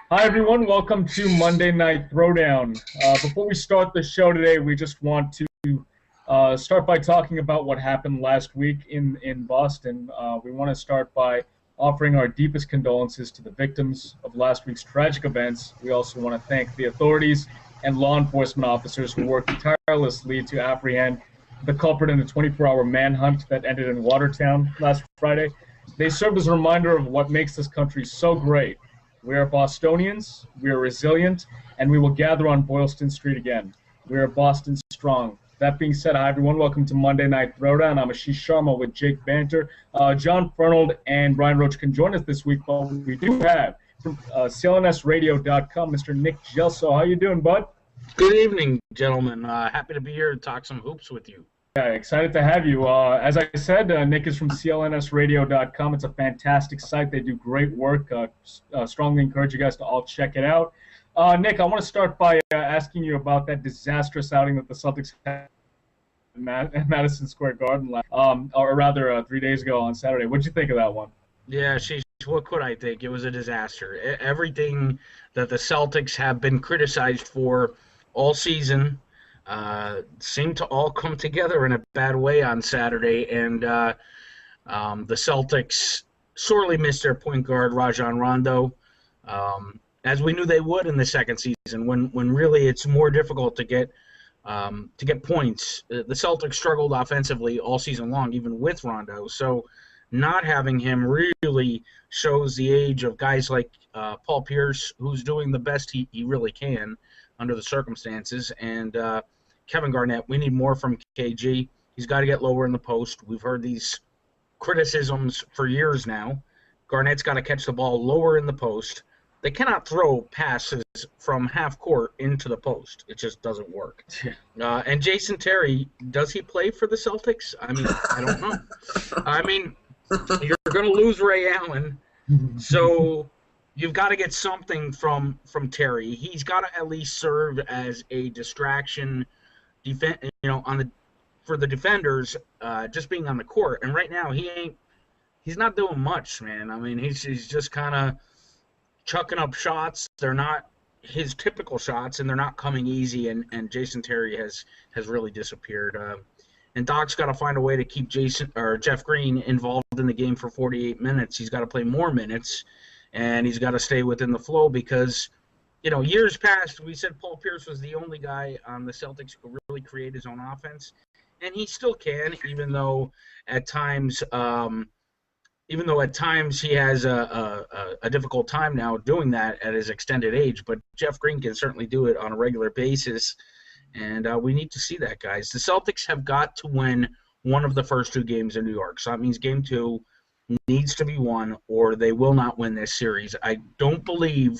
Hi, everyone. Welcome to Monday Night Throwdown. Before we start the show today, we just want to start by talking about what happened last week in Boston. We want to start by offering our deepest condolences to the victims of last week's tragic events. We also want to thank the authorities and law enforcement officers who worked tirelessly to apprehend the culprit in the 24-hour manhunt that ended in Watertown last Friday. They served as a reminder of what makes this country so great. We are Bostonians, we are resilient, and we will gather on Boylston Street again. We are Boston strong. That being said, hi everyone, welcome to Monday Night Throwdown. I'm Aashish Sharma with Jake Banter. John Fernald and Brian Roach can join us this week, but we do have from clnsradio.com, Mr. Nick Gelso. How you doing, bud? Good evening, gentlemen. Happy to be here to talk some hoops with you. Yeah, excited to have you. As I said, Nick is from clnsradio.com. It's a fantastic site. They do great work. Strongly encourage you guys to all check it out. Nick, I want to start by asking you about that disastrous outing that the Celtics had at Madison Square Garden, or rather 3 days ago on Saturday. What did you think of that one? Yeah, what could I think? It was a disaster. Everything that the Celtics have been criticized for all season seemed to all come together in a bad way on Saturday, and the Celtics sorely missed their point guard, Rajon Rondo, as we knew they would in the second season, when really it's more difficult to get points. The Celtics struggled offensively all season long, even with Rondo, so not having him really shows the age of guys like Paul Pierce, who's doing the best he really can under the circumstances, and Kevin Garnett. We need more from KG. He's got to get lower in the post. We've heard these criticisms for years now. Garnett's got to catch the ball lower in the post. They cannot throw passes from half court into the post. It just doesn't work. And Jason Terry, does he play for the Celtics? I mean, I don't know. I mean, you're going to lose Ray Allen, so you've got to get something from Terry. He's got to at least serve as a distraction, for the defenders, just being on the court. And right now, he's not doing much, man. I mean, he's just kind of chucking up shots. They're not his typical shots, and they're not coming easy. And Jason Terry has really disappeared. And Doc's got to find a way to keep Jeff Green involved in the game for 48 minutes. He's got to play more minutes, and he's got to stay within the flow because, years past, we said Paul Pierce was the only guy on the Celtics who could really create his own offense, and he still can, even though at times he has a difficult time now doing that at his extended age. But Jeff Green can certainly do it on a regular basis. And we need to see that, guys. The Celtics have got to win one of the first two games in New York. So that means game two needs to be won, or they will not win this series. I don't believe,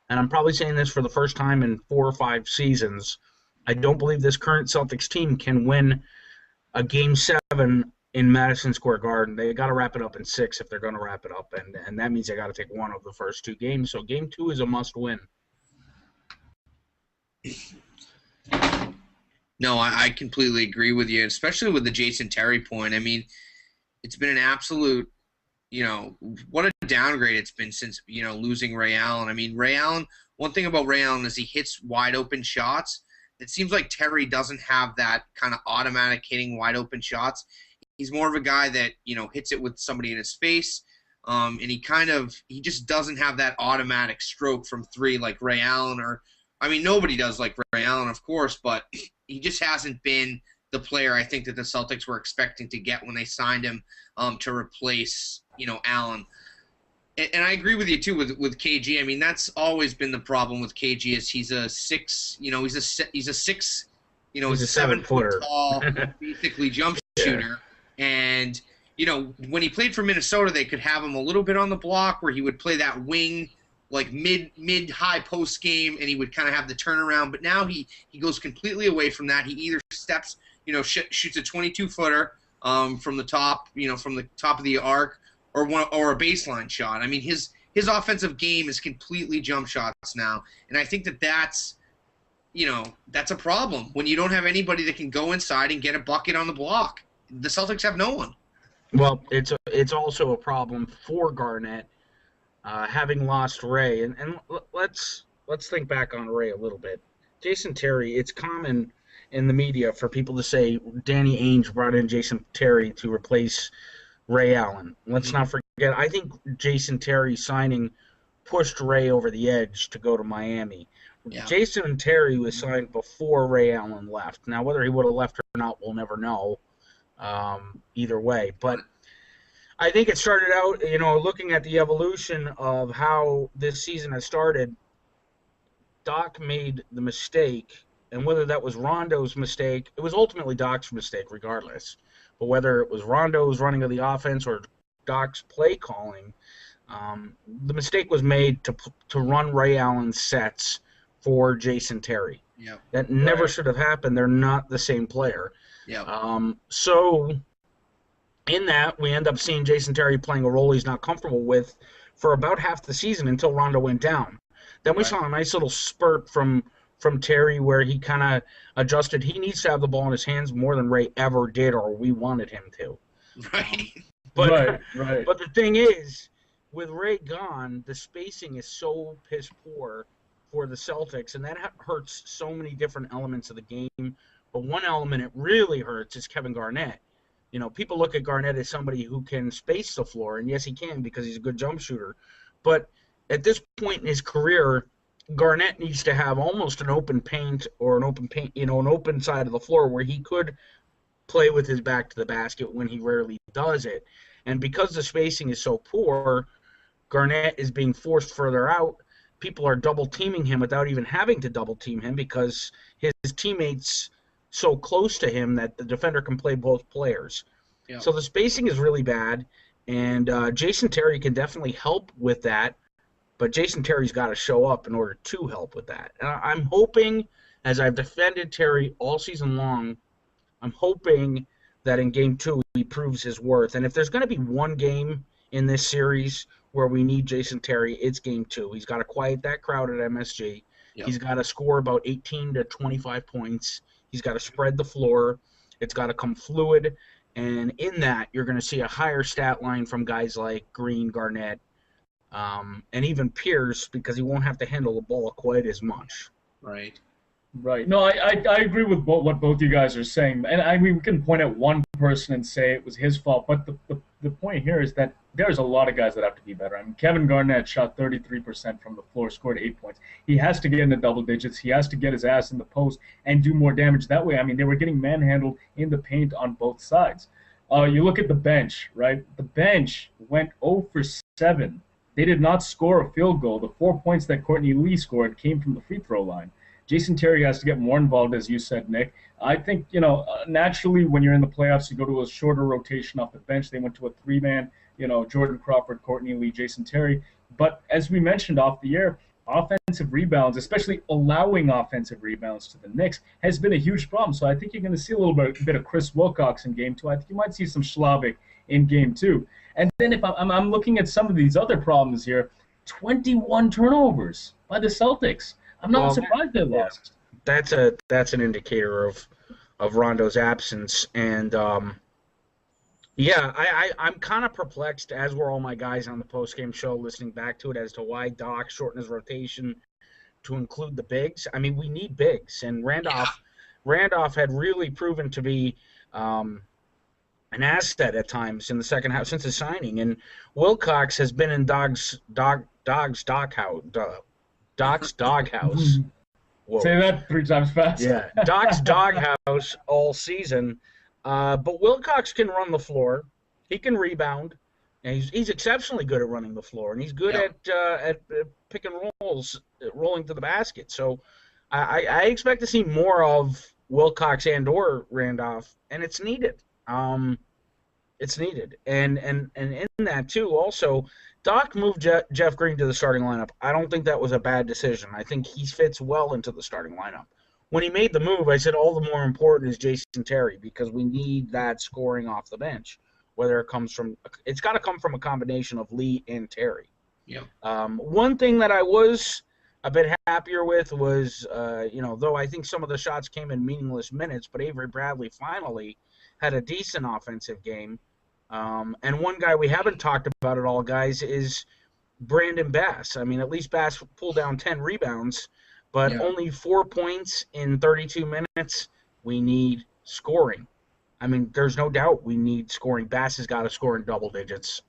and I'm probably saying this for the first time in 4 or 5 seasons, I don't believe this current Celtics team can win a game 7 in Madison Square Garden. They got to wrap it up in 6 if they're going to wrap it up, and that means they got to take one of the first 2 games. So game 2 is a must-win. No, I completely agree with you, especially with the Jason Terry point. I mean, it's been an absolute, what a downgrade it's been since, losing Ray Allen. I mean, Ray Allen, one thing about Ray Allen is he hits wide open shots. It seems like Terry doesn't have that kind of automatic hitting wide open shots. He's more of a guy that, hits it with somebody in his face. And he just doesn't have that automatic stroke from 3 like Ray Allen nobody does like Ray Allen, of course, but he just hasn't been the player I think that the Celtics were expecting to get when they signed him to replace, Allen. And I agree with you too with KG. I mean, that's always been the problem with KG is he's a 6, he's a 7-foot tall, basically jump shooter. And when he played for Minnesota, they could have him a little bit on the block where he would play that wing, like mid-high post game, and he would kind of have the turnaround. But now he goes completely away from that. He either steps, shoots a 22-footer from the top, from the top of the arc, or a baseline shot. I mean, his offensive game is completely jump shots now, and I think that's a problem when you don't have anybody that can go inside and get a bucket on the block. The Celtics have no one. Well, it's also a problem for Garnett. having lost Ray, and let's think back on Ray a little bit. Jason Terry, it's common in the media for people to say Danny Ainge brought in Jason Terry to replace Ray Allen. Let's not forget, I think Jason Terry signing pushed Ray over the edge to go to Miami. Yeah. Jason Terry was signed before Ray Allen left. Now, whether he would have left or not, we'll never know either way. But I think it started out, looking at the evolution of how this season has started, Doc made the mistake, and whether that was Rondo's mistake, it was ultimately Doc's mistake regardless. But whether it was Rondo's running of the offense or Doc's play calling, the mistake was made to run Ray Allen's sets for Jason Terry. Yeah. That never should have happened. They're not the same player. Yeah. So in that, we end up seeing Jason Terry playing a role he's not comfortable with for about half the season until Rondo went down. Then we saw a nice little spurt from Terry where he kind of adjusted. He needs to have the ball in his hands more than Ray ever did, or we wanted him to. Right. But the thing is, with Ray gone, the spacing is so piss poor for the Celtics, and that hurts so many different elements of the game. But one element it really hurts is Kevin Garnett. People look at Garnett as somebody who can space the floor, and yes, he can because he's a good jump shooter. But at this point in his career, Garnett needs to have almost an open paint or an open side of the floor where he could play with his back to the basket when he rarely does it. And because the spacing is so poor, Garnett is being forced further out. People are double teaming him without even having to double team him because his teammates so close to him that the defender can play both players. Yeah. So the spacing is really bad, and Jason Terry can definitely help with that. But Jason Terry's got to show up in order to help with that. And I'm hoping, as I've defended Terry all season long, I'm hoping that in Game 2 he proves his worth. And if there's going to be one game in this series where we need Jason Terry, it's Game 2. He's got to quiet that crowd at MSG. Yep. He's got to score about 18 to 25 points. He's got to spread the floor. It's got to come fluid. And in that, you're going to see a higher stat line from guys like Green, Garnett, and even Pierce, because he won't have to handle the ball quite as much. Right. No, I agree with what both you guys are saying. And we can point at one person and say it was his fault. But the point here is that there's a lot of guys that have to be better. I mean, Kevin Garnett shot 33% from the floor, scored 8 points. He has to get into double digits. He has to get his ass in the post and do more damage that way. I mean, they were getting manhandled in the paint on both sides. You look at the bench, right? The bench went 0 for 7. They did not score a field goal. The 4 points that Courtney Lee scored came from the free throw line. Jason Terry has to get more involved, as you said, Nick. I think, naturally when you're in the playoffs, you go to a shorter rotation off the bench. They went to a three-man, Jordan Crawford, Courtney Lee, Jason Terry. But as we mentioned off the air, offensive rebounds, especially allowing offensive rebounds to the Knicks, has been a huge problem. So I think you're going to see a little bit of Chris Wilcox in Game 2. I think you might see some Slavik in Game 2. And then if I'm looking at some of these other problems here, 21 turnovers by the Celtics. I'm not surprised they lost. That's an indicator of Rondo's absence. And, I'm kind of perplexed, as were all my guys on the postgame show listening back to it, as to why Doc shortened his rotation to include the bigs. I mean, we need bigs. And Randolph had really proven to be an asset at times in the second half since his signing. And Wilcox has been in Doc's doghouse. Whoa. Say that 3 times fast. Yeah, Doc's doghouse all season. But Wilcox can run the floor. He can rebound. And he's exceptionally good at running the floor. And he's good at pick and rolls, rolling to the basket. So I expect to see more of Wilcox and or Randolph, and it's needed. It's needed. And in that, too, also, Doc moved Jeff Green to the starting lineup. I don't think that was a bad decision. I think he fits well into the starting lineup. When he made the move, I said all the more important is Jason Terry because we need that scoring off the bench, whether it comes from – it's got to come from a combination of Lee and Terry. Yeah. One thing that I was a bit happier with was, though I think some of the shots came in meaningless minutes, but Avery Bradley finally had a decent offensive game. And one guy we haven't talked about at all, guys, is Brandon Bass. I mean, at least Bass pulled down 10 rebounds, but Yeah. only 4 points in 32 minutes. We need scoring. I mean, there's no doubt we need scoring. Bass has got to score in double digits.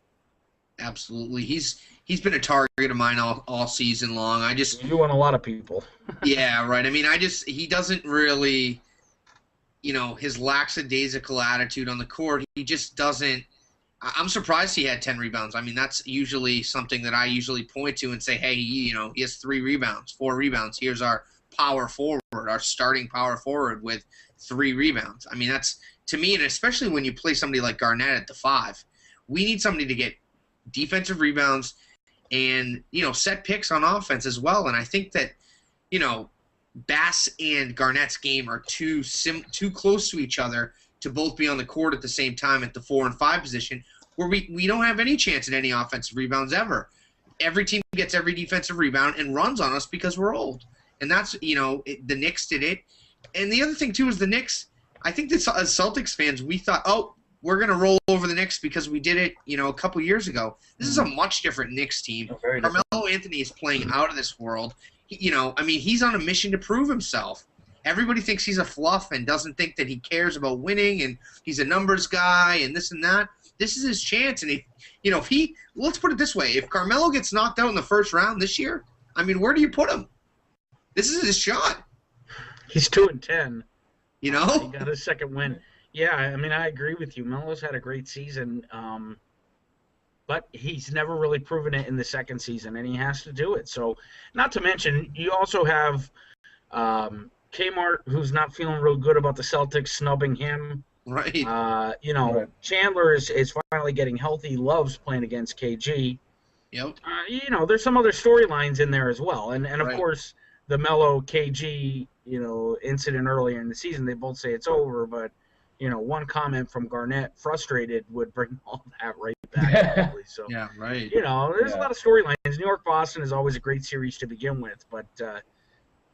Absolutely. He's been a target of mine all season long. You and a lot of people. Yeah, right. I mean, he doesn't really, his lackadaisical attitude on the court, he just doesn't. I'm surprised he had 10 rebounds. I mean, that's usually something that I usually point to and say, hey, he has 3 rebounds, 4 rebounds. Here's our power forward, our starting power forward with 3 rebounds. I mean, that's, to me, and especially when you play somebody like Garnett at the 5, we need somebody to get defensive rebounds and, set picks on offense as well. And I think that, Bass and Garnett's game are too close to each other to both be on the court at the same time at the 4 and 5 position, where we don't have any chance at any offensive rebounds ever. Every team gets every defensive rebound and runs on us because we're old. And that's, the Knicks did it. And the other thing, too, is the Knicks, I think that as Celtics fans, we thought, oh, we're going to roll over the Knicks because we did it, a couple years ago. This is a much different Knicks team. Carmelo Anthony is playing out of this world. He's on a mission to prove himself. Everybody thinks he's a fluff and doesn't think that he cares about winning and he's a numbers guy and this and that. This is his chance. And let's put it this way. If Carmelo gets knocked out in the first round this year, where do you put him? This is his shot. He's 2-10. He got his second win. Yeah, I agree with you. Melo's had a great season, but he's never really proven it in the second season, and he has to do it. So, not to mention, you also have Kmart, who's not feeling real good about the Celtics snubbing him. Right. Right. Chandler is finally getting healthy. He loves playing against KG. Yep. There's some other storylines in there as well. And of Right. course, the Melo KG, incident earlier in the season, they both say it's over, but, one comment from Garnett, frustrated, would bring all that right back. Probably. So, Yeah, right. There's a lot of storylines. New York-Boston is always a great series to begin with, but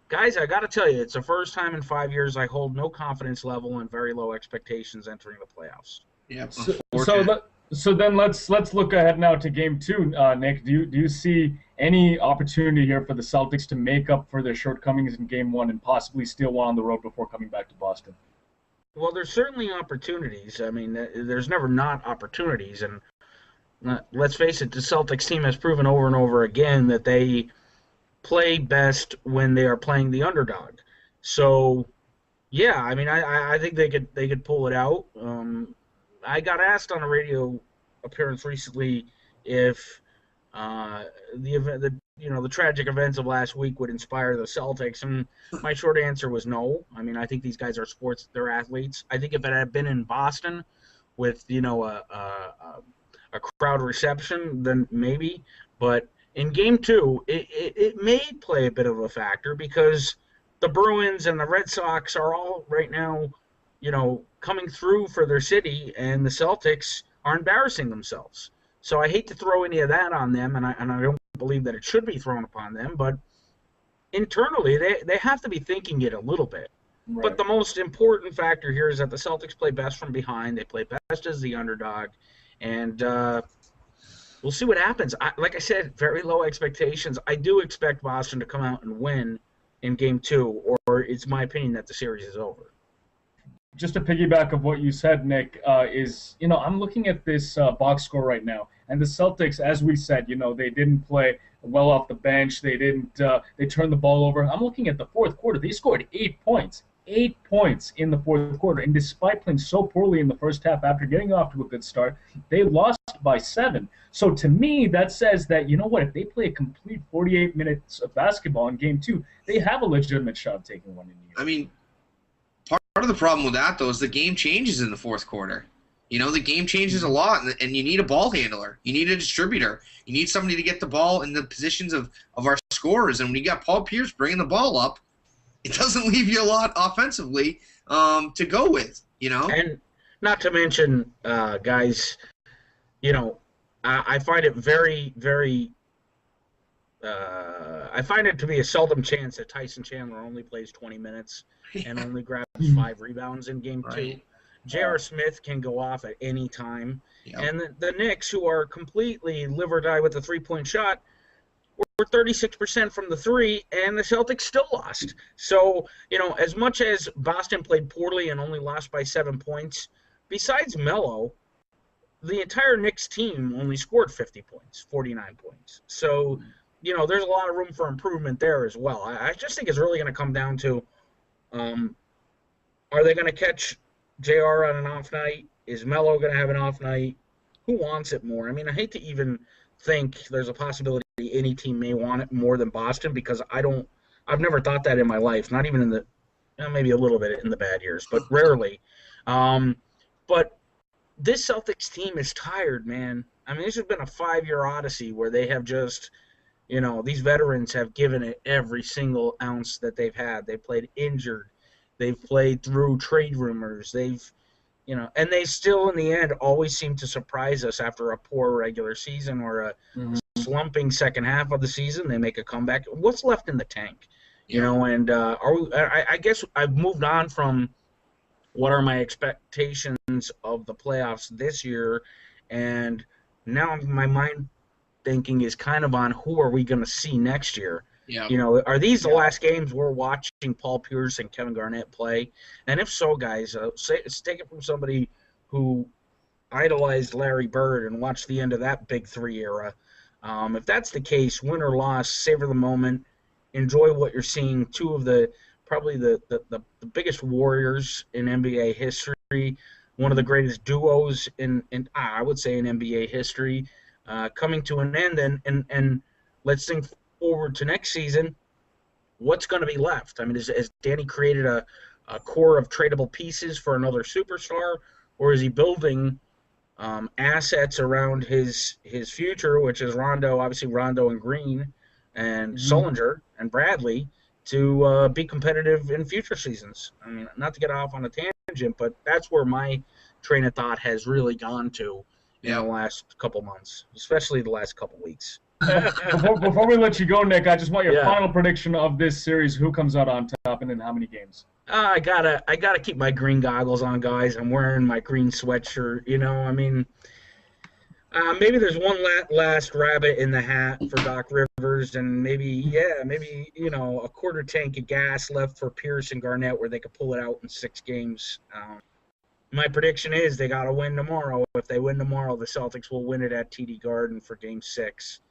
guys, I got to tell you, it's the first time in 5 years I hold no confidence level and very low expectations entering the playoffs. Yeah. So then let's look ahead now to Game 2. Nick, do you see any opportunity here for the Celtics to make up for their shortcomings in Game 1 and possibly steal one on the road before coming back to Boston? Well, there's certainly opportunities. There's never not opportunities, and let's face it, the Celtics team has proven over and over again that they play best when they are playing the underdog. So, yeah, I think they could pull it out. I got asked on a radio appearance recently if the tragic events of last week would inspire the Celtics, and my short answer was no. I think these guys are they're athletes. I think if it had been in Boston with a crowd reception, then maybe, but in Game 2, it may play a bit of a factor because the Bruins and the Red Sox are all right now, coming through for their city, and the Celtics are embarrassing themselves. So I hate to throw any of that on them, and I don't believe that it should be thrown upon them, but internally they have to be thinking it a little bit. Right. But the most important factor here is that the Celtics play best from behind. They play best as the underdog, and we'll see what happens. Like I said, very low expectations. I do expect Boston to come out and win in Game 2, or it's my opinion that the series is over. Just to piggyback of what you said, Nick, I'm looking at this box score right now, and the Celtics, as we said, they didn't play well off the bench. They didn't. They turned the ball over. I'm looking at the fourth quarter. They scored 8 points. 8 points in the fourth quarter, and despite playing so poorly in the first half after getting off to a good start, they lost by 7. So to me, that says that, if they play a complete 48 minutes of basketball in Game 2, they have a legitimate shot of taking one in here. Part of the problem with that, though, is the game changes in the fourth quarter. The game changes a lot, and you need a ball handler. You need a distributor. You need somebody to get the ball in the positions of our scorers. And when you got Paul Pierce bringing the ball up, it doesn't leave you a lot offensively to go with, And not to mention, guys, I find it very, very I find it to be a seldom chance that Tyson Chandler only plays 20 minutes and only grabs 5 rebounds in Game 2. J.R. Smith can go off at any time. Yep. And the Knicks, who are completely live or die with the three-point shot, were 36% from the three, and the Celtics still lost. So, as much as Boston played poorly and only lost by 7 points, besides Melo, the entire Knicks team only scored 50 points, 49 points. So, there's a lot of room for improvement there as well. I just think it's really going to come down to, are they going to catch JR on an off night? Is Melo going to have an off night? Who wants it more? I mean, I hate to even think there's a possibility any team may want it more than Boston, because I've never thought that in my life, not even in the, maybe a little bit in the bad years, but rarely. But this Celtics team is tired, man. I mean, this has been a 5-year odyssey where they have just, these veterans have given it every single ounce that they've had. They played injured. They've played through trade rumors. And they still, in the end, always seem to surprise us after a poor regular season or a slumping second half of the season. They make a comeback. What's left in the tank? And I guess I've moved on from what are my expectations of the playoffs this year, and now my mind thinking is kind of on who are we going to see next year. Yeah. Are these the last games we're watching Paul Pierce and Kevin Garnett play? And if so, guys, take it from somebody who idolized Larry Bird and watched the end of that Big Three era. If that's the case, win or loss, savor the moment, enjoy what you're seeing. Two of probably the biggest warriors in NBA history, one of the greatest duos in I would say in NBA history, coming to an end, and let's think forward to next season. What's going to be left? I mean, has Danny created a core of tradable pieces for another superstar, or is he building assets around his future, which is Rondo and Green and Sullinger and Bradley, to be competitive in future seasons? I mean, not to get off on a tangent, but that's where my train of thought has really gone to in the last couple months, especially the last couple weeks. Before we let you go, Nick, I just want your final prediction of this series. Who comes out on top, and in how many games? I gotta keep my green goggles on, guys. I'm wearing my green sweatshirt. I mean, maybe there's one last rabbit in the hat for Doc Rivers, and maybe a quarter tank of gas left for Pierce and Garnett, where they could pull it out in 6 games. My prediction is they got to win tomorrow. If they win tomorrow, the Celtics will win it at TD Garden for Game 6.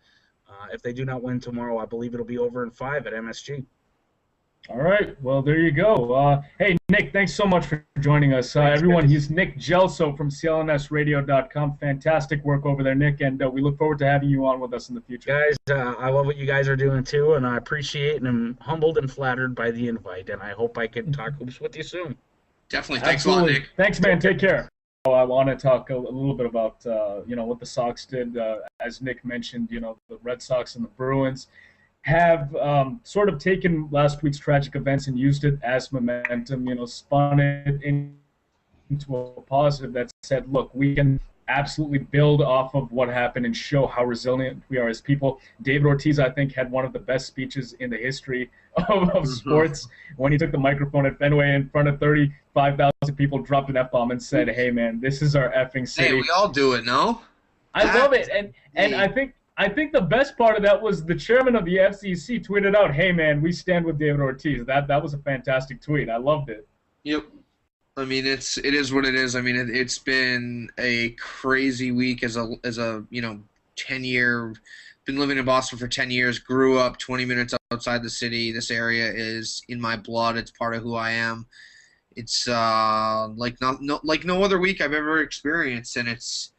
If they do not win tomorrow, I believe it'll be over in 5 at MSG. All right. Well, there you go. Hey, Nick, thanks so much for joining us. Everyone, he's Nick Gelso from CLNSradio.com. Fantastic work over there, Nick, and we look forward to having you on with us in the future. Guys, I love what you guys are doing, too, and I appreciate and am humbled and flattered by the invite, and I hope I can talk hoops with you soon. Definitely. Thanks a lot, Nick. Thanks, man. Take care. I want to talk a little bit about what the Sox did. As Nick mentioned, the Red Sox and the Bruins have sort of taken last week's tragic events and used it as momentum. Spun it into a positive that said, look, we can absolutely build off of what happened and show how resilient we are as people. David Ortiz, I think, had one of the best speeches in the history of sports when he took the microphone at Fenway in front of 35,000 people, dropped an F-bomb and said, hey, man, this is our effing city. Hey, we all do it, no? I love it. And I think the best part of that was the chairman of the FCC tweeted out, hey, man, we stand with David Ortiz. That was a fantastic tweet. I loved it. Yep. I mean, it is what it is. I mean, it's been a crazy week as a 10-year, been living in Boston for 10 years, grew up 20 minutes outside the city. This area is in my blood. It's part of who I am. It's like no other week I've ever experienced, and it's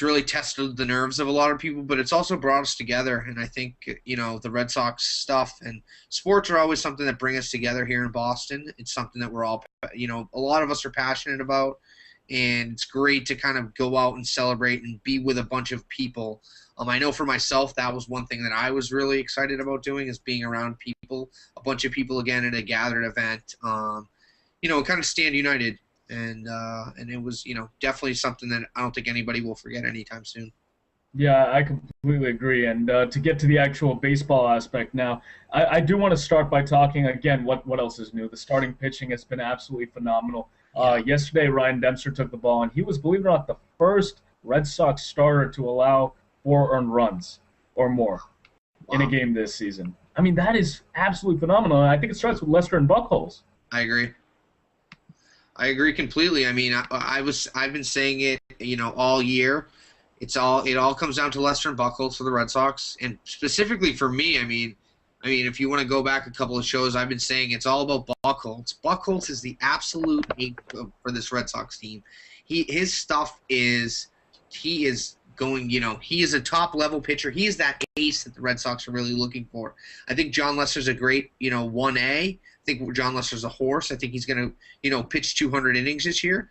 really tested the nerves of a lot of people, but it's also brought us together. And I think, the Red Sox stuff and sports are always something that bring us together here in Boston. It's something that we're all, a lot of us are passionate about, and it's great to kind of go out and celebrate and be with a bunch of people. I know for myself, that was one thing that I was really excited about doing, is being around people, a bunch of people again at a gathered event, kind of stand united. And it was, definitely something that I don't think anybody will forget anytime soon. Yeah, I completely agree. And to get to the actual baseball aspect now, I do want to start by talking, again, what else is new. The starting pitching has been absolutely phenomenal. Yesterday, Ryan Dempster took the ball, and he was, believe it or not, the first Red Sox starter to allow 4 earned runs or more in a game this season. I mean, that is absolutely phenomenal. And I think it starts with Lester and Buchholz. I agree. I agree completely. I mean, I've been saying it, all year. It all comes down to Lester and Buchholz for the Red Sox, and specifically for me. I mean, if you want to go back a couple of shows, I've been saying it's all about Buchholz. Buchholz is the absolute ace for this Red Sox team. His stuff is, he is going, he is a top-level pitcher. He is that ace that the Red Sox are really looking for. I think John Lester's a great, 1A. I think John Lester's a horse. I think he's going to, pitch 200 innings this year.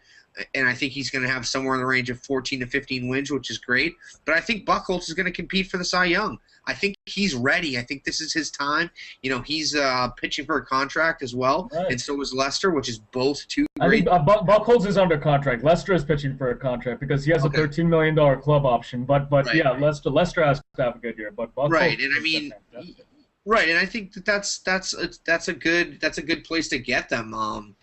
And I think he's going to have somewhere in the range of 14 to 15 wins, which is great. But I think Buchholz is going to compete for the Cy Young. I think he's ready. I think this is his time. He's pitching for a contract as well, right. And so is Lester, which is both two great. I think Buchholz is under contract. Lester is pitching for a contract because he has a $13 million club option. But right. Yeah, Lester has to have a good year. But Buchholz right, and I mean, right, and I think that's a good place to get them.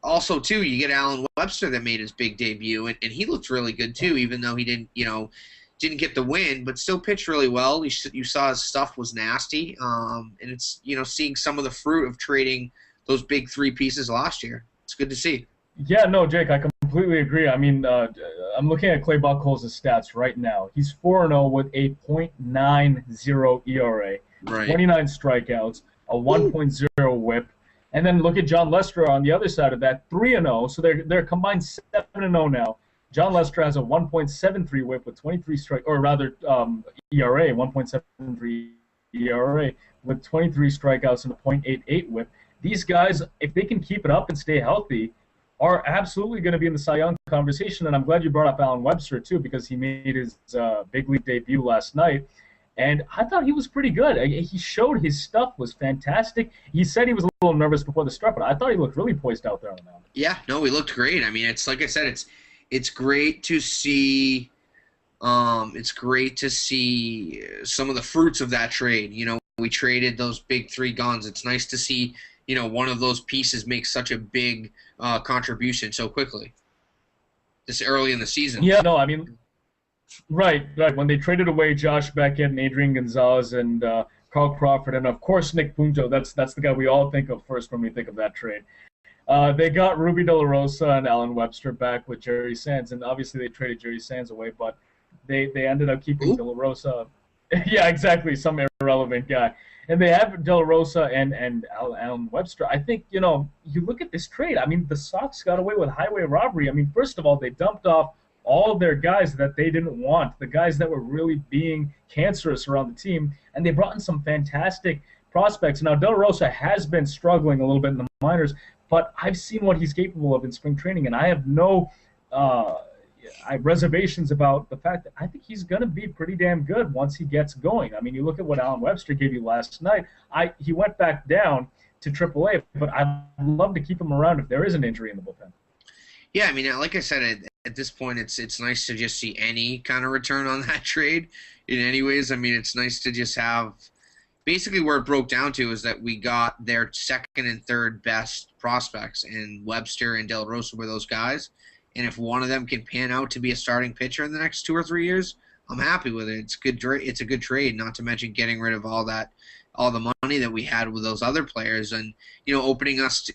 Also, too, you get Alan Webster that made his big debut, and he looked really good, too, even though he didn't get the win, but still pitched really well. You saw his stuff was nasty, and it's, seeing some of the fruit of trading those big 3 pieces last year. It's good to see. Yeah, no, Jake, I completely agree. I mean, I'm looking at Clay Buchholz's stats right now. He's 4-0 with a .90 ERA, right. 29 strikeouts, a 1.0 whip. And then look at John Lester on the other side of that, 3-0. So they're combined 7-0 now. John Lester has a 1.73 whip with 23 ERA, 1.73 ERA with 23 strikeouts and a .88 whip. These guys, if they can keep it up and stay healthy, are absolutely going to be in the Cy Young conversation. And I'm glad you brought up Alan Webster too, because he made his big league debut last night. And I thought he was pretty good. He showed his stuff was fantastic. He said he was a little nervous before the start, but I thought he looked really poised out there on the mound. Yeah, no, he looked great. I mean, it's like I said, it's great to see. It's great to see some of the fruits of that trade. We traded those big 3 guns. It's nice to see one of those pieces make such a big contribution so quickly this early in the season. Yeah, no, I mean. Right. When they traded away Josh Beckett and Adrian Gonzalez and Carl Crawford and, of course, Nick Punto, that's the guy we all think of first when we think of that trade. They got Ruby De La Rosa and Alan Webster back with Jerry Sands, and obviously they traded Jerry Sands away, but they ended up keeping De La Rosa. Yeah, exactly, some irrelevant guy. And they have De La Rosa and Alan Webster. I think, you look at this trade. I mean, the Sox got away with highway robbery. I mean, first of all, they dumped off all of their guys that they didn't want, the guys that were really being cancerous around the team, and they brought in some fantastic prospects. Now, De La Rosa has been struggling a little bit in the minors, but I've seen what he's capable of in spring training, and I have no reservations about the fact that I think he's going to be pretty damn good once he gets going. I mean, you look at what Alan Webster gave you last night. He went back down to AAA, but I'd love to keep him around if there is an injury in the bullpen. Yeah, I mean, like I said, at this point, it's nice to just see any kind of return on that trade in any ways. I mean, it's nice to just have basically where it broke down to is that we got their second and third best prospects, and Webster and De La Rosa were those guys. And if one of them can pan out to be a starting pitcher in the next 2 or 3 years, I'm happy with it. It's a good trade, not to mention getting rid of all the money that we had with those other players, and opening us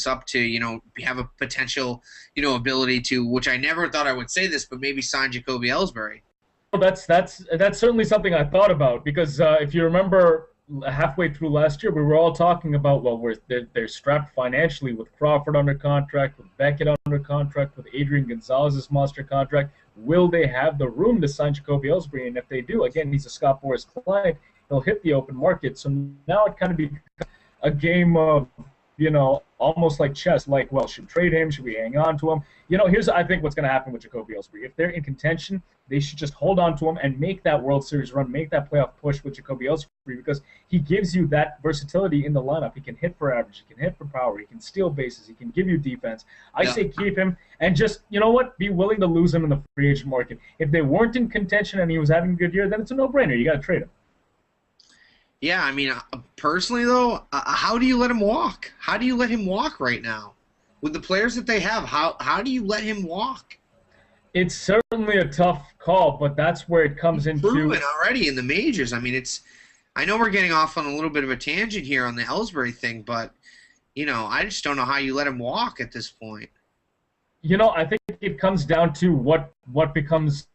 up to have a potential ability to, which I never thought I would say this, but maybe sign Jacoby Ellsbury. Well, that's certainly something I thought about, because if you remember halfway through last year, we were all talking about, well, they're strapped financially with Crawford under contract, with Beckett under contract, with Adrian Gonzalez's monster contract. Will they have the room to sign Jacoby Ellsbury? And if they do, again, he's a Scott Boras client. He'll hit the open market. So now it kind of becomes a game of, almost like chess. Like, well, should we trade him? Should we hang on to him? Here's, I think, what's going to happen with Jacoby Ellsbury. If they're in contention, they should just hold on to him and make that World Series run, make that playoff push with Jacoby Ellsbury, because he gives you that versatility in the lineup. He can hit for average. He can hit for power. He can steal bases. He can give you defense. I say keep him and just, be willing to lose him in the free agent market. If they weren't in contention and he was having a good year, then it's a no-brainer. You got to trade him. Yeah, I mean, personally, though, how do you let him walk? How do you let him walk right now? With the players that they have, how do you let him walk? It's certainly a tough call, but that's where it comes into. Proven already in the majors. I mean, I know we're getting off on a little bit of a tangent here on the Ellsbury thing, but I just don't know how you let him walk at this point. I think it comes down to what becomes,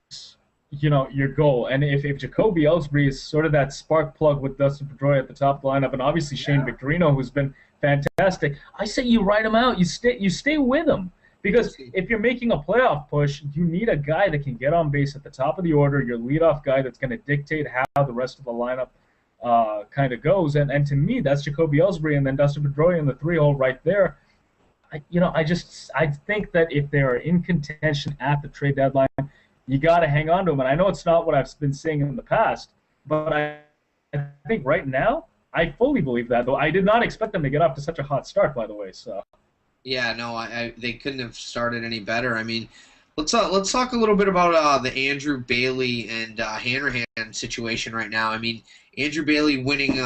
your goal. And if Jacoby Ellsbury is sort of that spark plug with Dustin Pedroia at the top of the lineup, and obviously Shane Victorino, who's been fantastic, I say you write him out. You stay with him. Because if you're making a playoff push, you need a guy that can get on base at the top of the order, your leadoff guy that's going to dictate how the rest of the lineup kind of goes. And to me, that's Jacoby Ellsbury and then Dustin Pedroia in the 3-hole right there. I think that if they are in contention at the trade deadline, you got to hang on to them. And I know it's not what I've been saying in the past, but I think right now, I fully believe that, though I did not expect them to get off to such a hot start, by the way. So. Yeah, no, they couldn't have started any better. I mean, let's talk a little bit about the Andrew Bailey and Hanrahan situation right now. I mean, Andrew Bailey winning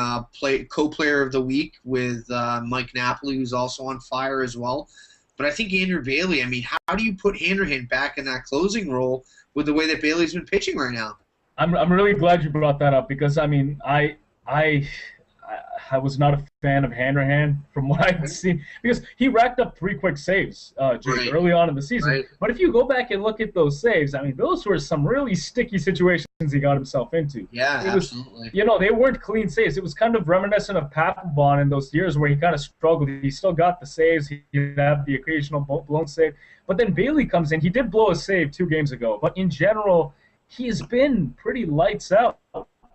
co-player of the week with Mike Napoli, who's also on fire as well. But I think Andrew Bailey, I mean, how do you put Hanrahan back in that closing role with the way that Bailey's been pitching right now? I'm really glad you brought that up because, I mean, I was not a fan of Hanrahan from what I've seen because he racked up 3 quick saves early on in the season. Right. But if you go back and look at those saves, I mean, those were some really sticky situations he got himself into. Yeah, absolutely. They weren't clean saves. It was kind of reminiscent of Papelbon in those years where he kind of struggled. He still got the saves. He'd have the occasional blown save. But then Bailey comes in. He did blow a save 2 games ago. But in general, he's been pretty lights out.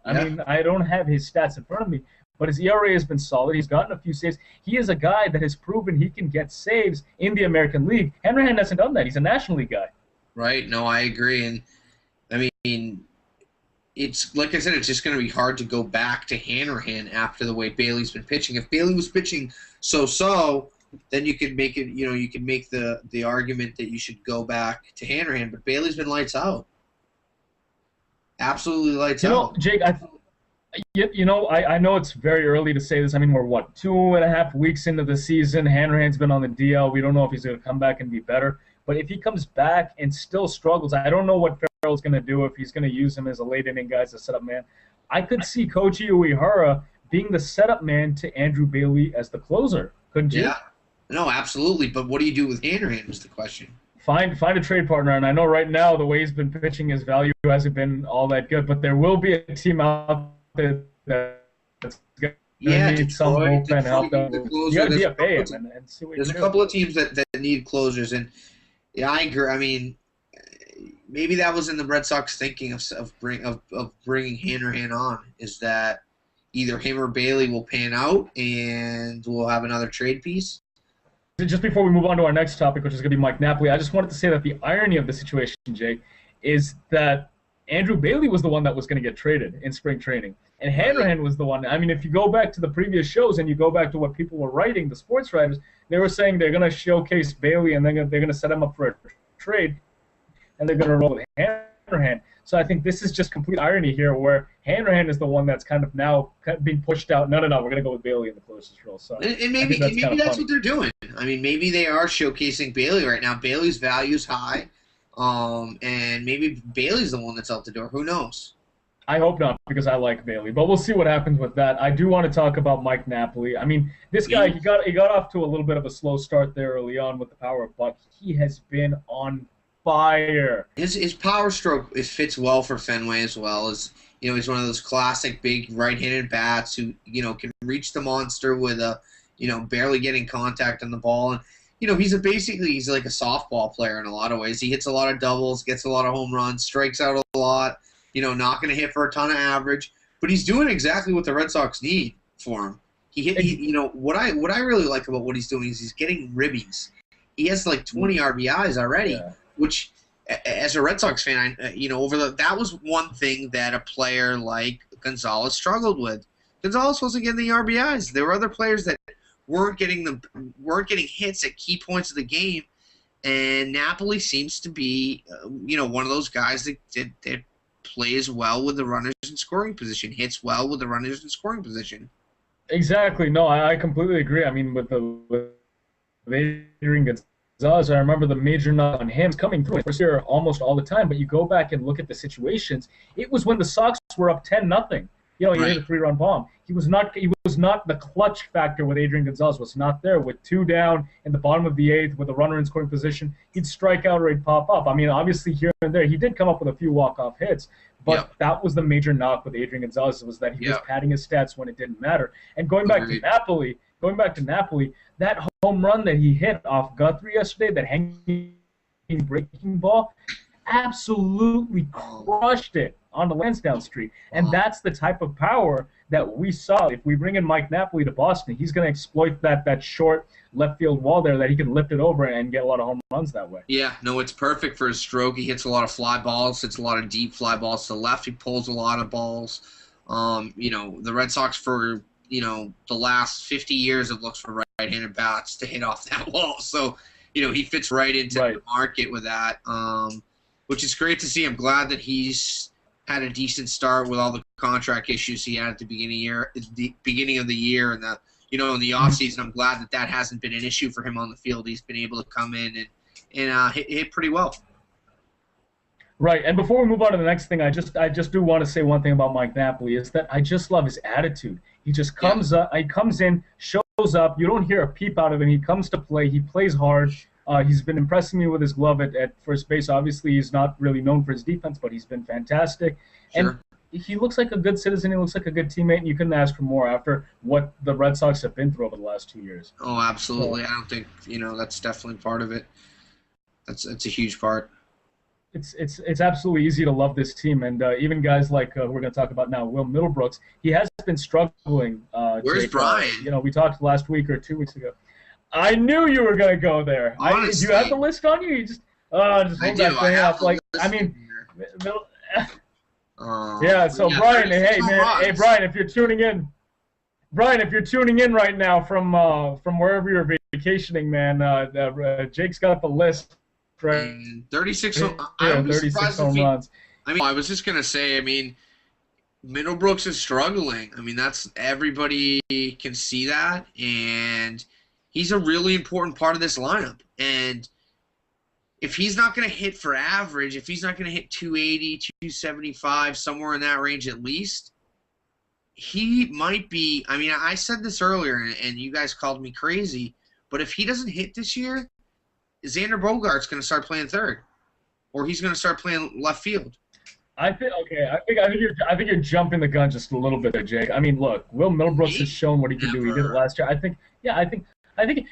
I mean, I don't have his stats in front of me. But his ERA has been solid. He's gotten a few saves. He is a guy that has proven he can get saves in the American League. Hanrahan hasn't done that. He's a National League guy. Right. No, I agree. And, I mean, it's like I said, it's just going to be hard to go back to Hanrahan after the way Bailey's been pitching. If Bailey was pitching so-so, then you could make it, you could make the argument that you should go back to Hanrahan. But Bailey's been lights out. Absolutely lights out. Jake, I know it's very early to say this. I mean, we're, 2.5 weeks into the season. Hanrahan's been on the DL. We don't know if he's going to come back and be better. But if he comes back and still struggles, I don't know what Farrell's going to do, if he's going to use him as a late-inning guy as a setup man. I could see Koji Uehara being the setup man to Andrew Bailey as the closer, couldn't you? Yeah. No, absolutely. But what do you do with Hanrahan is the question. Find a trade partner, and I know right now the way he's been pitching, his value hasn't been all that good, but there will be a team out there that's going to need some bullpen help. You got to DFA him and see what There's a couple of teams that need closers, and yeah, I agree. I mean, maybe that was in the Red Sox thinking of bringing Hanrahan on, is that either him or Bailey will pan out and we'll have another trade piece. Just before we move on to our next topic, which is going to be Mike Napoli, I just wanted to say that the irony of the situation, Jake, is that Andrew Bailey was the one that was going to get traded in spring training. And Hanrahan was the one. I mean, if you go back to the previous shows and you go back to what people were writing, the sports writers, they were saying they're going to showcase Bailey and they're going to set him up for a trade, and they're going to roll with Hanrahan. So I think this is just complete irony here, where Hanrahan is the one that's kind of now being pushed out. No, we're going to go with Bailey in the closest role. So and maybe that's what they're doing. I mean, maybe they are showcasing Bailey right now. Bailey's value's high, and maybe Bailey's the one that's out the door. Who knows? I hope not, because I like Bailey. But we'll see what happens with that. I do want to talk about Mike Napoli. I mean, this guy, he got off to a little bit of a slow start there early on with the power, but he has been on fire. His power stroke fits well for Fenway as well. He's one of those classic big right-handed bats who can reach the monster with barely getting contact on the ball. And he's like a softball player in a lot of ways. He hits a lot of doubles, gets a lot of home runs, strikes out a lot. Not going to hit for a ton of average, but he's doing exactly what the Red Sox need for him. What I really like about what he's doing is he's getting ribbies. He has like 20 RBIs already, which, as a Red Sox fan, that was one thing that a player like Gonzalez struggled with. Gonzalez wasn't getting the RBIs. There were other players that weren't getting hits at key points of the game, and Napoli seems to be one of those guys that plays well with the runners in scoring position, hits well with the runners in scoring position. Exactly. No, I completely agree. I mean, with Adrian Gonzalez, I remember the major knock on him coming through first year almost all the time. But you go back and look at the situations. It was when the Sox were up 10-0. He hit a 3-run bomb. He was not the clutch factor with Adrian Gonzalez was not there. With 2 down in the bottom of the 8th with a runner in scoring position, he'd strike out or he'd pop up. I mean, obviously here and there he did come up with a few walk-off hits, but that was the major knock with Adrian Gonzalez was that he was padding his stats when it didn't matter. And going back to Napoli, that home run that he hit off Guthrie yesterday, that hanging breaking ball, absolutely crushed it on the Lansdowne Street. And that's the type of power that we saw. If we bring in Mike Napoli to Boston, he's going to exploit that short left field wall there that he can lift it over and get a lot of home runs that way. Yeah, no, it's perfect for his stroke. He hits a lot of fly balls, hits a lot of deep fly balls to the left. He pulls a lot of balls. The Red Sox for, the last 50 years have looked for right-handed bats to hit off that wall. So, he fits right into the market with that, which is great to see. I'm glad that he's had a decent start with all the contract issues he had at the beginning of the year, and in the offseason. I'm glad that hasn't been an issue for him on the field. He's been able to come in and hit pretty well. Right, and before we move on to the next thing, I just do want to say one thing about Mike Napoli is that I just love his attitude. He just comes up, he comes in, shows up. You don't hear a peep out of him. He comes to play. He plays hard. He's been impressing me with his glove at first base. Obviously, he's not really known for his defense, but he's been fantastic. Sure. And he looks like a good citizen. He looks like a good teammate, and you couldn't ask for more after what the Red Sox have been through over the last 2 years. Oh, absolutely. I don't think, that's definitely part of it. That's a huge part. It's absolutely easy to love this team, and even guys like we're going to talk about now, Will Middlebrooks, he has been struggling. Where's Brian? We talked last week or 2 weeks ago. I knew you were going to go there. Honestly, do you have the list on you? You just hold that thing up. So Brian, hey Brian, if you're tuning in, right now from wherever you're vacationing, man, Jake's got the list. Right. 36. I would be 36 home runs. I was just gonna say. Middlebrooks is struggling. That's everybody can see that, and he's a really important part of this lineup. And if he's not going to hit for average, if he's not going to hit 280, 275, somewhere in that range at least, he might be. I said this earlier, and you guys called me crazy, but if he doesn't hit this year, Xander Bogaerts going to start playing third, or he's going to start playing left field. I think you're jumping the gun just a little bit there, Jake. Look, Will Middlebrooks has shown what he can do. He did it last year. I think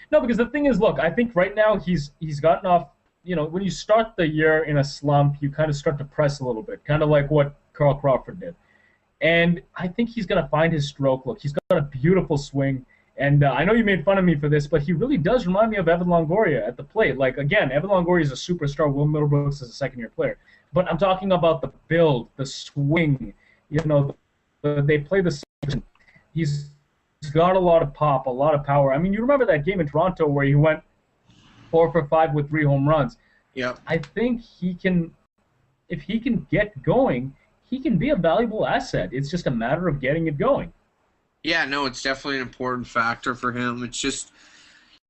no, because the thing is, look, I think right now he's gotten off. When you start the year in a slump, you kind of start to press a little bit, kind of like what Carl Crawford did. And I think he's going to find his stroke. Look, he's got a beautiful swing. And I know you made fun of me for this, but he really does remind me of Evan Longoria at the plate. Like, again, Evan Longoria is a superstar. Will Middlebrooks is a second-year player. But I'm talking about the build, the swing. They play the season. He's got a lot of pop, a lot of power. You remember that game in Toronto where he went 4 for 5 with 3 home runs. Yeah. I think if he can get going, he can be a valuable asset. It's just a matter of getting it going. Yeah, no, it's definitely an important factor for him. It's just,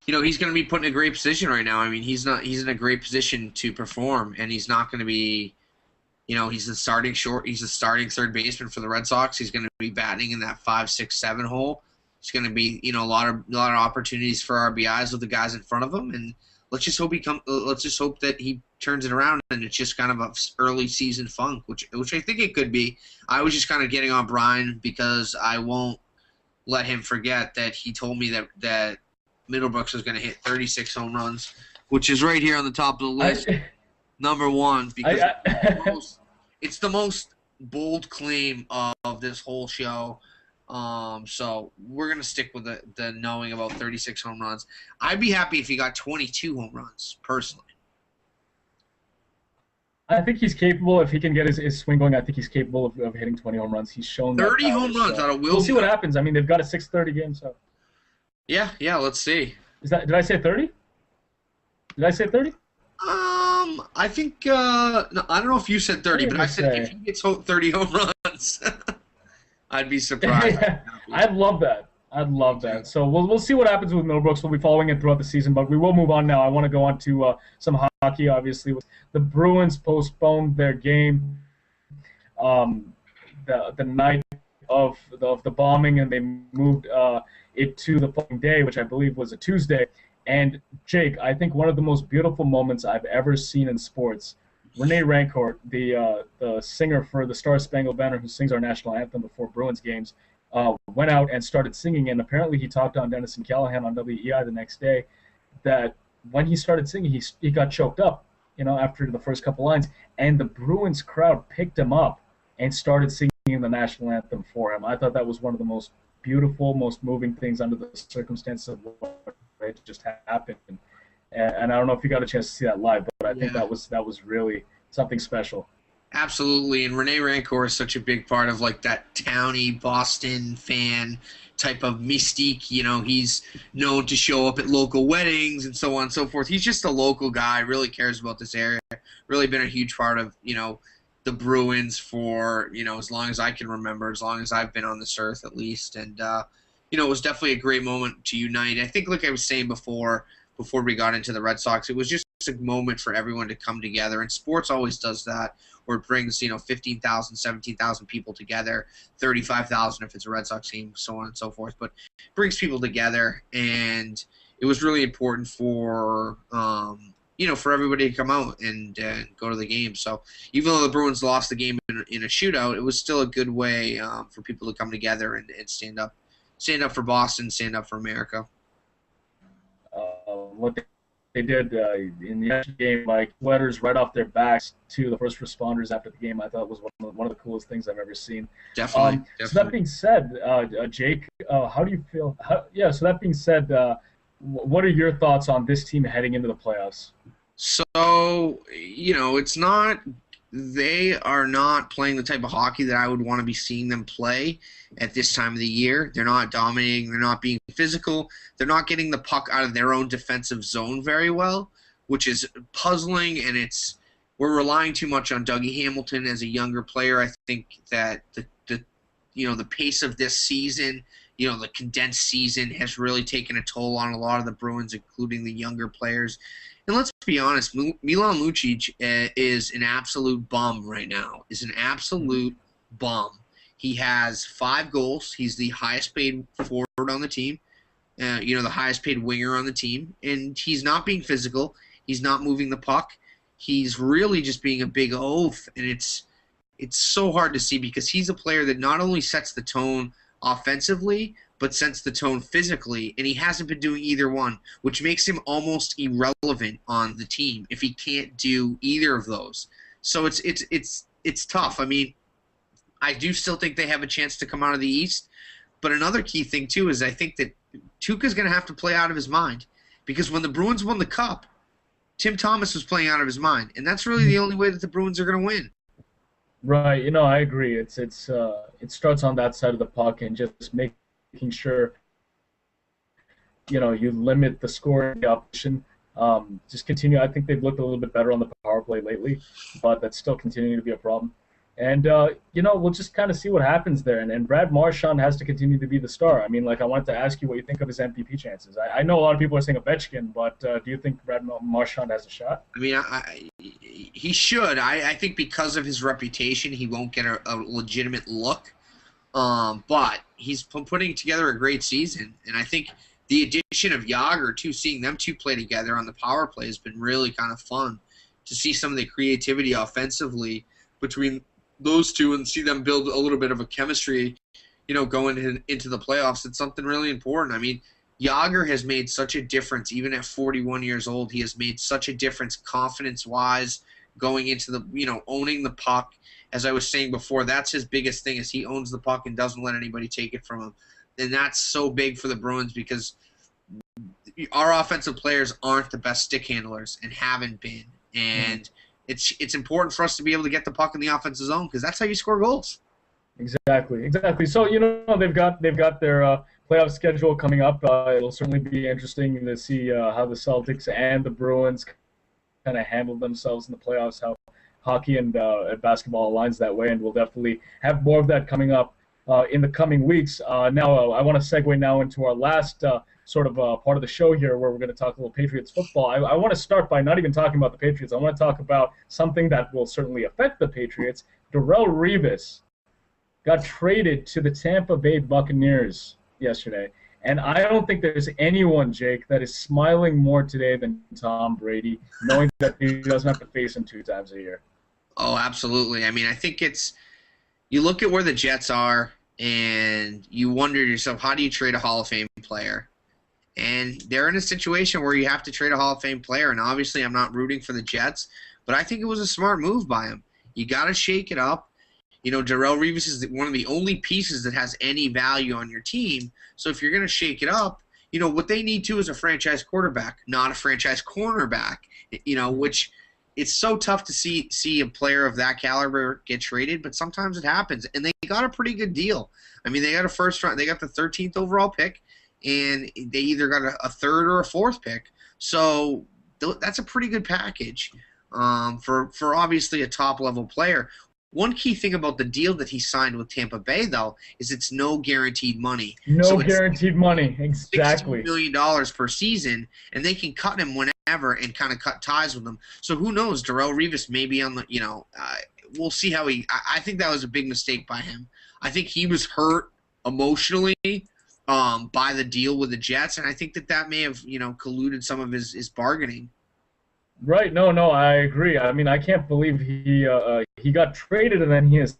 he's going to be put in a great position right now. He's in a great position to perform, and he's not going to be, he's a starting third baseman for the Red Sox. He's going to be batting in that 5, 6, 7 hole. It's going to be, a lot of opportunities for RBIs with the guys in front of him, and let's just hope that he turns it around, and it's just kind of an early season funk, which I think it could be. I was just kind of getting on Brian because I won't let him forget that he told me that Middlebrooks was going to hit 36 home runs, which is right here on the top of the list, number one, because it's the most bold claim of this whole show. So we're going to stick with the knowing about 36 home runs. I'd be happy if he got 22 home runs, personally. I think he's capable, if he can get his swing going, I think he's capable of hitting 20 home runs. He's shown 30 home runs out of Will. We'll see what happens. They've got a 6:30 game, so. Yeah, let's see. Did I say 30? Did I say 30? I think, no, I don't know if you said 30, but I said if he gets 30 home runs, I'd be surprised. I'd love that. I'd love that. So we'll see what happens with Millbrooks. We'll be following it throughout the season, but we will move on now. I want to go on to some hockey. Obviously, the Bruins postponed their game the night of the bombing, and they moved it to the following day, which I believe was a Tuesday. And Jake, I think one of the most beautiful moments I've ever seen in sports. Rene Rancourt, the singer for the Star Spangled Banner, who sings our national anthem before Bruins games, went out and started singing. And apparently, he talked on Dennis and Callahan on WEI the next day that when he started singing, he got choked up, after the first couple lines. And the Bruins crowd picked him up and started singing the national anthem for him. I thought that was one of the most beautiful, most moving things under the circumstances of what just happened. And I don't know if you got a chance to see that live, but I think that was really something special. Absolutely, and Rene Rancourt is such a big part of like that towny Boston fan type of mystique. He's known to show up at local weddings and so on and so forth. He's just a local guy, really cares about this area, really been a huge part of, the Bruins for, as long as I can remember, as long as I've been on this earth at least. And, it was definitely a great moment to unite. I think, like I was saying before we got into the Red Sox, it was just a moment for everyone to come together. And sports always does that, where it brings, 15,000, 17,000 people together, 35,000 if it's a Red Sox team, so on and so forth. But it brings people together, and it was really important for for everybody to come out and go to the game. So even though the Bruins lost the game in a shootout, it was still a good way for people to come together and stand up for Boston, stand up for America. What they did in the game, like letters right off their backs to the first responders after the game, I thought was one of the coolest things I've ever seen. Definitely. So that being said, Jake, how do you feel? So that being said, what are your thoughts on this team heading into the playoffs? So, it's not – they are not playing the type of hockey that I would want to be seeing them play at this time of the year. They're not dominating. They're not being physical. They're not getting the puck out of their own defensive zone very well, which is puzzling, and we're relying too much on Dougie Hamilton as a younger player. I think that the pace of this season – the condensed season has really taken a toll on a lot of the Bruins, including the younger players. And let's be honest, Milan Lucic is an absolute bum right now, is an absolute bum. He has 5 goals. He's the highest paid forward on the team, the highest paid winger on the team. And he's not being physical. He's not moving the puck. He's really just being a big oaf. And it's so hard to see because he's a player that not only sets the tone offensively, but sets the tone physically, and he hasn't been doing either one, which makes him almost irrelevant on the team if he can't do either of those. So it's tough. I mean, I do still think they have a chance to come out of the East, but another key thing too is I think that Tuukka's going to have to play out of his mind, because when the Bruins won the Cup, Tim Thomas was playing out of his mind, and that's really the only way that the Bruins are going to win. Right, I agree. It starts on that side of the puck and just making sure you limit the scoring option. Just continue. I think they've looked a little bit better on the power play lately, but that's still continuing to be a problem. And we'll just kind of see what happens there. And Brad Marchand has to continue to be the star. I mean, I wanted to ask you what you think of his MVP chances. I know a lot of people are saying Ovechkin, but do you think Brad Marchand has a shot? I mean, he should. I think because of his reputation, he won't get a legitimate look. But he's putting together a great season, and I think the addition of Jágr too, seeing them two play together on the power play has been really kind of fun to see some of the creativity offensively between those two and see them build a little bit of a chemistry, going into the playoffs. It's something really important. I mean, Jágr has made such a difference, even at 41 years old. He has made such a difference confidence-wise, going into the, owning the puck. As I was saying before, that's his biggest thing, is he owns the puck and doesn't let anybody take it from him. And that's so big for the Bruins because our offensive players aren't the best stick handlers and haven't been. And it's important for us to be able to get the puck in the offensive zone because that's how you score goals. Exactly. So, they've got their playoff schedule coming up. It'll certainly be interesting to see how the Celtics and the Bruins kind of handle themselves in the playoffs, how hockey and basketball aligns that way, and we'll definitely have more of that coming up in the coming weeks. Now, I want to segue now into our last part of the show here, where we're going to talk a little Patriots football. I want to start by not even talking about the Patriots. I want to talk about something that will certainly affect the Patriots. Darrelle Revis got traded to the Tampa Bay Buccaneers yesterday. And I don't think there's anyone, Jake, that is smiling more today than Tom Brady, knowing that he doesn't have to face him 2 times a year. Oh, absolutely. I mean, I think you look at where the Jets are, and you wonder to yourself, how do you trade a Hall of Fame player? And they're in a situation where you have to trade a Hall of Fame player. And obviously, I'm not rooting for the Jets, but I think it was a smart move by him. You got to shake it up. You know, Darrelle Revis is one of the only pieces that has any value on your team. So if you're going to shake it up, you know, what they need to is a franchise quarterback, not a franchise cornerback, you know, which it's so tough to see a player of that caliber get traded, but sometimes it happens. And they got a pretty good deal. I mean, they got a first round, they got the 13th overall pick, and they either got a 3rd or a 4th pick. So that's a pretty good package for obviously a top-level player. One key thing about the deal that he signed with Tampa Bay, though, is it's no guaranteed money. No guaranteed money, exactly. $16 million per season, and they can cut him whenever and kind of cut ties with him. So who knows? Darrelle Revis may be on the, you know, we'll see how I think that was a big mistake by him. I think he was hurt emotionally by the deal with the Jets, and I think that may have, you know, colluded some of his bargaining. Right. No, I agree. I mean, I can't believe he got traded and then he has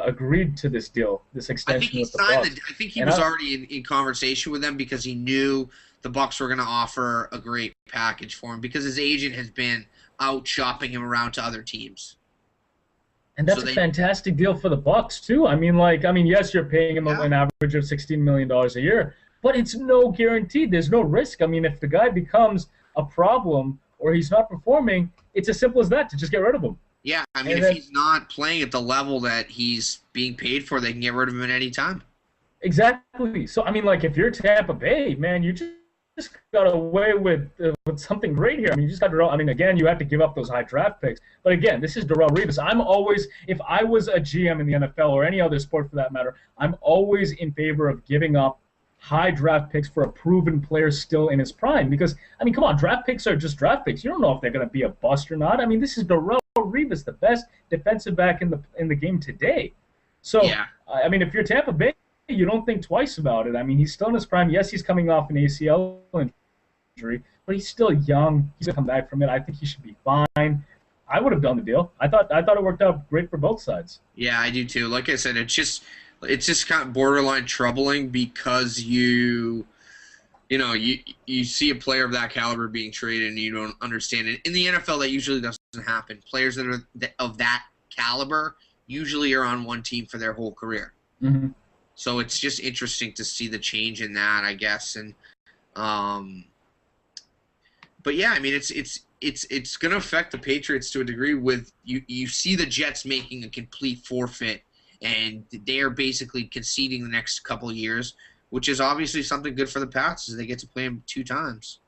agreed to this deal, this extension with the Bucs. I think he was already in conversation with them because he knew the Bucs were going to offer a great package for him because his agent has been out shopping him around to other teams. And that's a fantastic deal for the Bucs too. I mean, yes, you're paying him an average of $16 million a year, but it's no guarantee. There's no risk. I mean, if the guy becomes a problem or he's not performing, it's as simple as that, to just get rid of him. Yeah, I mean, if he's not playing at the level that he's being paid for, they can get rid of him at any time. Exactly. So, I mean, if you're Tampa Bay, man, you just got away with something great here. I mean, you just got to, again, you have to give up those high draft picks. But again, this is Darrelle Revis. I'm always, if I was a GM in the NFL or any other sport for that matter, I'm always in favor of giving up high draft picks for a proven player still in his prime. Because, I mean, come on, draft picks are just draft picks. You don't know if they're going to be a bust or not. I mean, this is Darrelle Revis, the best defensive back in the game today. So, yeah. I mean, if you're Tampa Bay, you don't think twice about it. I mean, he's still in his prime. Yes, he's coming off an ACL injury, but he's still young. He's going to come back from it. I think he should be fine. I would have done the deal. I thought it worked out great for both sides. Yeah, I do too. Like I said, it's just kind of borderline troubling because you see a player of that caliber being traded and you don't understand it. In the NFL, that usually doesn't happen. Players that are of that caliber usually are on one team for their whole career. Mm-hmm. So it's just interesting to see the change in that, I guess. And but yeah, I mean, it's going to affect the Patriots to a degree. With you see the Jets making a complete forfeit, and they are basically conceding the next couple of years, which is obviously something good for the Pats, as they get to play them 2 times.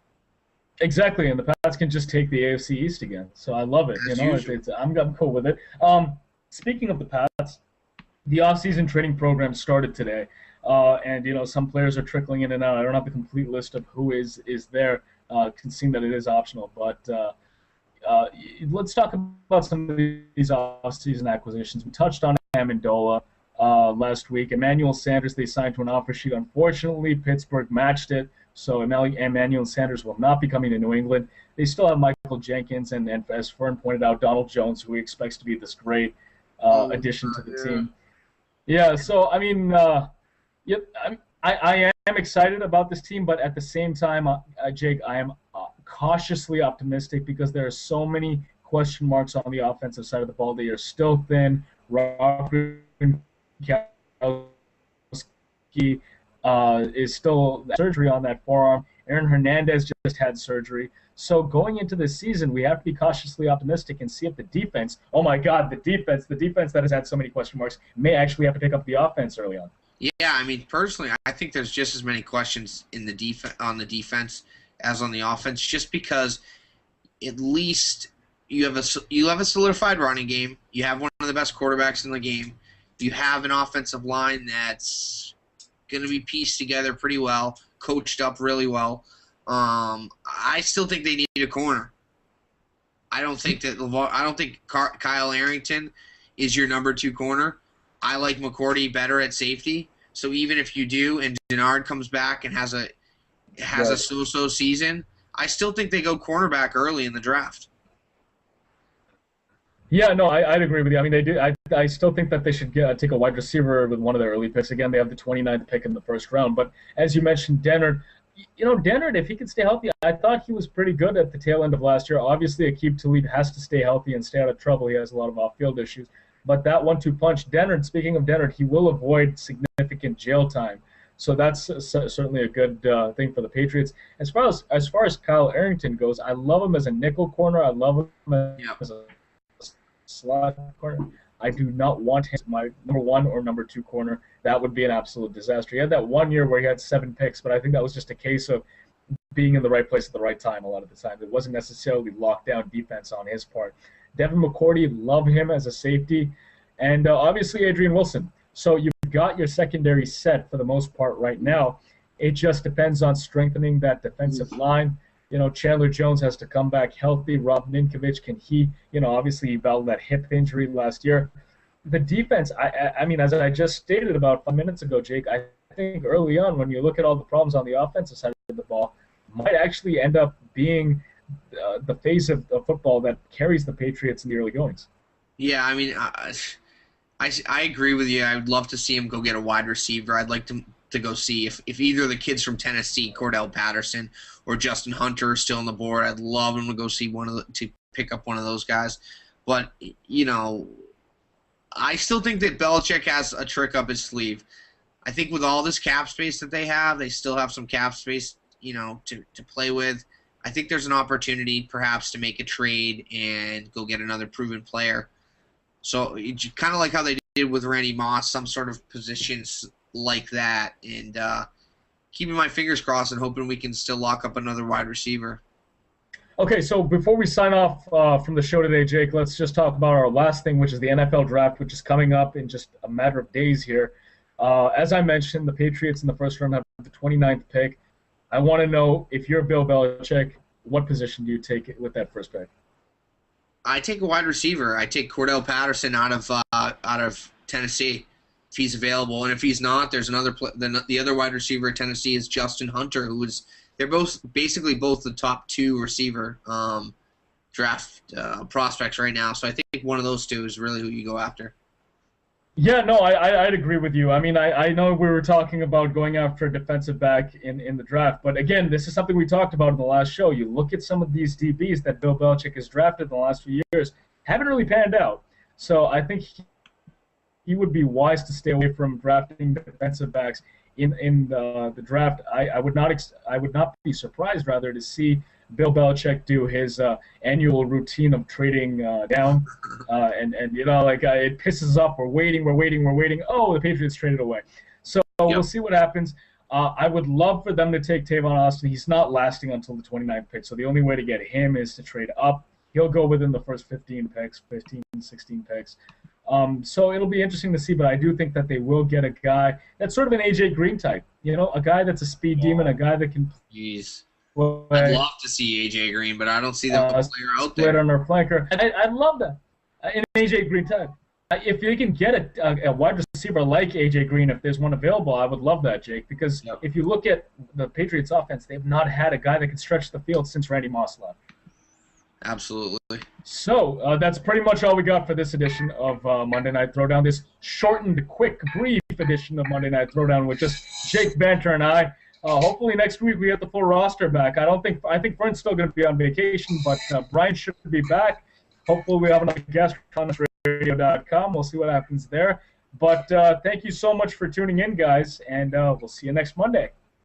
Exactly, and the Pats can just take the AFC East again. So I love it. I'm cool with it. Speaking of the Pats, the offseason training program started today, and some players are trickling in and out. I don't have the complete list of who is there, seeing that it is optional, but let's talk about some of these offseason acquisitions. We touched on Amendola last week. Emmanuel Sanders, they signed to an offer sheet. Unfortunately, Pittsburgh matched it, so Emmanuel Sanders will not be coming to New England. They still have Michael Jenkins and as Fern pointed out, Donald Jones, who he expects to be this great addition to the team. Yeah, so I mean, I am excited about this team, but at the same time, Jake, I am cautiously optimistic because there are so many question marks on the offensive side of the ball. They are still thin. Robert Gronkowski is still surgery on that forearm. Aaron Hernandez just had surgery. So going into this season, we have to be cautiously optimistic and see if the defense, oh my God, the defense that has had so many question marks, may actually have to pick up the offense early on. Yeah, I mean, personally, I think there's just as many questions on the defense as on the offense, just because at least you have a solidified running game. You have one of the best quarterbacks in the game. you have an offensive line that's going to be pieced together pretty well, coached up really well, I still think they need a corner. I don't think Kyle Arrington is your number 2 corner. I like McCourty better at safety. So even if you do, and Denard comes back and has a so-so season, I still think they go cornerback early in the draft. Yeah, no, I'd agree with you. I mean, they do. I still think that they should take a wide receiver with one of their early picks. Again, they have the 29th pick in the first round. But as you mentioned, Dennard, Dennard, if he can stay healthy, I thought he was pretty good at the tail end of last year. Obviously, Aqib Talib has to stay healthy and stay out of trouble. He has a lot of off-field issues. But that 1-2 punch, Dennard, speaking of Dennard, he will avoid significant jail time. So that's certainly a good thing for the Patriots. As far as Kyle Arrington goes, I love him as a nickel corner. I love him as a slot corner. I do not want him as my number 1 or number 2 corner. That would be an absolute disaster. He had that one year where he had 7 picks, but I think that was just a case of being in the right place at the right time a lot of the time. It wasn't necessarily lockdown defense on his part. Devin McCourty, love him as a safety. And obviously Adrian Wilson. So you've got your secondary set for the most part right now. It just depends on strengthening that defensive line. Chandler Jones has to come back healthy. Rob Ninkovich, can he, obviously he battled that hip injury last year. The defense, I mean, as I just stated about 5 minutes ago, Jake, I think early on when you look at all the problems on the offensive side of the ball, might actually end up being the face of football that carries the Patriots in the early goings. Yeah, I mean, I agree with you. I would love to see him go get a wide receiver. I'd like to go see if either of the kids from Tennessee, Cordell Patterson or Justin Hunter, are still on the board. I'd love him to go see to pick up one of those guys. But, I still think that Belichick has a trick up his sleeve. I think with all this cap space that they still have some cap space, to play with. I think there's an opportunity perhaps to make a trade and go get another proven player. So kind of like how they did with Randy Moss, some sort of positions like that, and keeping my fingers crossed and hoping we can still lock up another wide receiver. Okay, so before we sign off from the show today, Jake, let's just talk about our last thing, which is the NFL draft, which is coming up in just a matter of days here. As I mentioned, the Patriots in the first round have the 29th pick. I want to know, if you're Bill Belichick, what position do you take with that first pick? I take a wide receiver. I take Cordell Patterson out of Tennessee if he's available, and if he's not, there's another. The other wide receiver at Tennessee is Justin Hunter, they're basically both the top 2 receiver draft prospects right now. So I think one of those 2 is really who you go after. Yeah, no, I'd agree with you. I mean, I know we were talking about going after a defensive back in the draft, but again, this is something we talked about in the last show. You look at some of these DBs that Bill Belichick has drafted in the last few years, haven't really panned out. So I think he would be wise to stay away from drafting defensive backs in the draft. I would not be surprised, rather, to see Bill Belichick do his annual routine of trading down, and it pisses up. We're waiting. Oh, the Patriots traded away. So We'll see what happens. I would love for them to take Tavon Austin. He's not lasting until the 29th pick, so the only way to get him is to trade up. He'll go within the first 16 picks. So it'll be interesting to see, but I do think that they will get a guy that's sort of an A.J. Green type, a guy that's a speed demon, a guy that can Jeez. I'd love to see A.J. Green, but I don't see that player out there. Split on our flanker. I'd love that. An A.J. Green type. If they can get a wide receiver like A.J. Green, if there's one available, I would love that, Jake, because if you look at the Patriots offense, they've not had a guy that can stretch the field since Randy Moss left. Absolutely. So that's pretty much all we got for this edition of Monday Night Throwdown. This shortened, quick, brief edition of Monday Night Throwdown with just Jake Banter and I. Hopefully next week we get the full roster back. I think Brent's still going to be on vacation, but Brian should be back. Hopefully we have another guest on radio.com. We'll see what happens there. But thank you so much for tuning in, guys, and we'll see you next Monday.